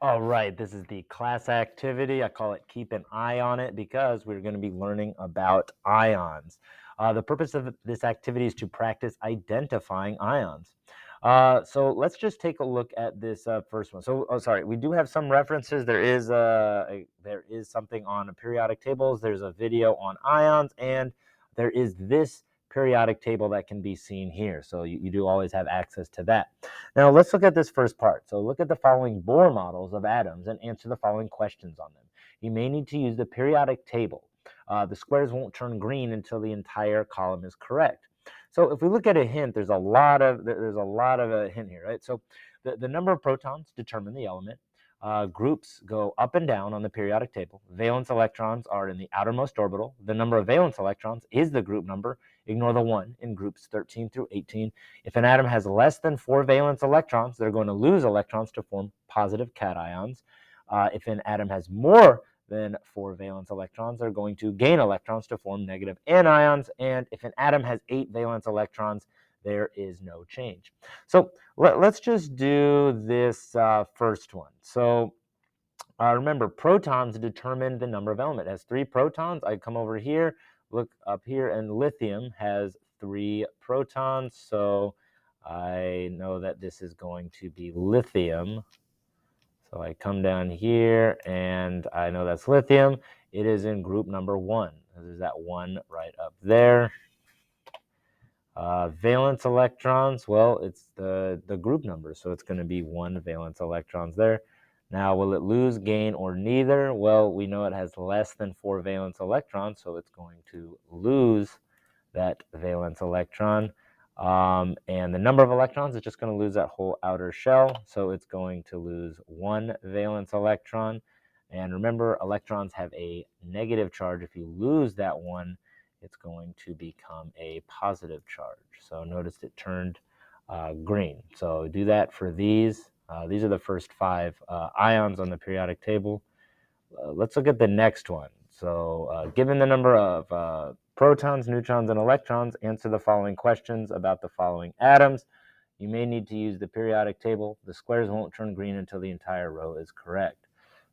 All right, this is the class activity. I call it Keep an Eye on It because we're going to be learning about ions. The purpose of this activity is to practice identifying ions. So let's just take a look at this first one. So, sorry, we do have some references. There is something on periodic tables. There's a video on ions, and there is this periodic table that can be seen here. So you do always have access to that. Now let's look at this first part. So look at the following Bohr models of atoms and answer the following questions on them. You may need to use the periodic table. The squares won't turn green until the entire column is correct. So if we look at a hint, there's a lot of a hint here, right? So the number of protons determine the element. Groups go up and down on the periodic table. Valence electrons are in the outermost orbital. The number of valence electrons is the group number. Ignore the 1 in groups 13 through 18. If an atom has less than 4 valence electrons, they're going to lose electrons to form positive cations. If an atom has more than 4 valence electrons, they're going to gain electrons to form negative anions. And if an atom has 8 valence electrons, there is no change. So let's just do this first one. So remember, protons determine the number of elements. It has 3 protons. I come over here, look up here, and lithium has 3 protons. So I know that this is going to be lithium. So I come down here, and I know that's lithium. It is in group number 1. There's that 1 right up there. Valence electrons, well, it's the group number, so it's going to be 1 valence electrons there. Now, will it lose, gain, or neither? Well, we know it has less than 4 valence electrons, so it's going to lose that valence electron. And the number of electrons is just going to lose that whole outer shell, so it's going to lose 1 valence electron. And remember, electrons have a negative charge. If you lose that one, it's going to become a positive charge. So notice it turned green. So do that for these. These are the first 5 ions on the periodic table. Let's look at the next one. So given the number of protons, neutrons, and electrons, answer the following questions about the following atoms. You may need to use the periodic table. The squares won't turn green until the entire row is correct.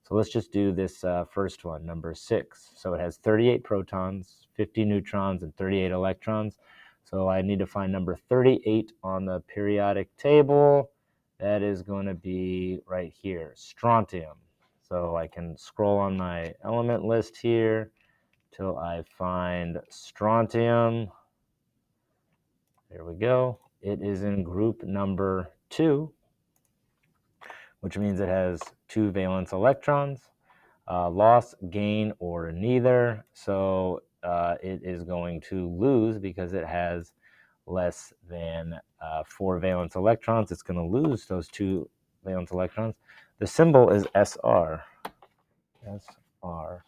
So let's just do this first one, number 6. So it has 38 protons, 50 neutrons, and 38 electrons. So I need to find number 38 on the periodic table. That is going to be right here, strontium. So I can scroll on my element list here till I find strontium. There we go. It is in group number 2, which means it has 2 valence electrons. Loss, gain, or neither. So it is going to lose because it has less than 4 valence electrons. It's going to lose those 2 valence electrons. The symbol is SR. SR.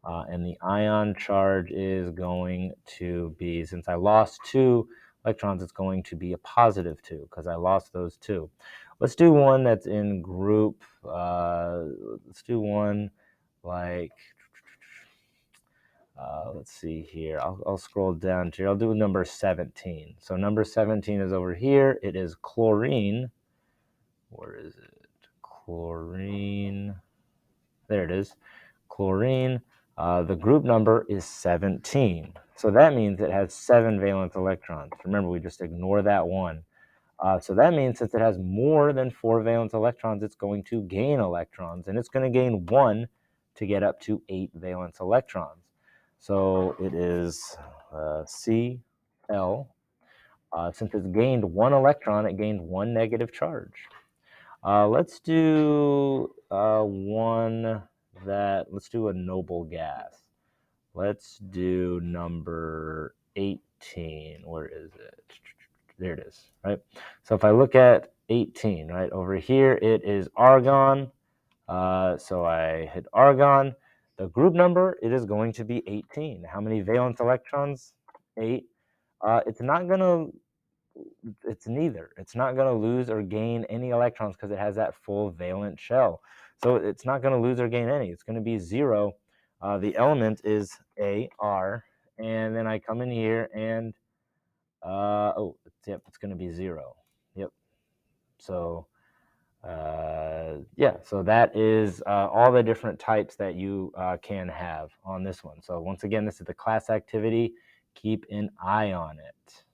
And the ion charge is going to be, since I lost 2 electrons, it's going to be a positive 2 because I lost those 2. Let's do one that's in group. Let's do one like, let's see here. I'll scroll down to here. I'll do number 17. So number 17 is over here. It is chlorine. Where is it? Chlorine. There it is. Chlorine. The group number is 17. So that means it has 7 valence electrons. Remember, we just ignore that 1. So that means since it has more than 4 valence electrons, it's going to gain electrons, and it's going to gain 1 to get up to 8 valence electrons. So it is Cl. Since it's gained 1 electron, it gained 1 negative charge. Let's do let's do a noble gas. Let's do number 18. Where is it? There it is, right? So if I look at 18, right, over here, it is argon. So I hit argon. The group number, it is going to be 18. How many valence electrons? 8. It's not going to it's neither. It's not going to lose or gain any electrons because it has that full valence shell. So it's not going to lose or gain any. It's going to be 0. The element is Ar, and then I come in here and it's going to be 0. Yep. So Yeah, so that is all the different types that you can have on this one. So once again, this is the class activity. Keep an eye on it.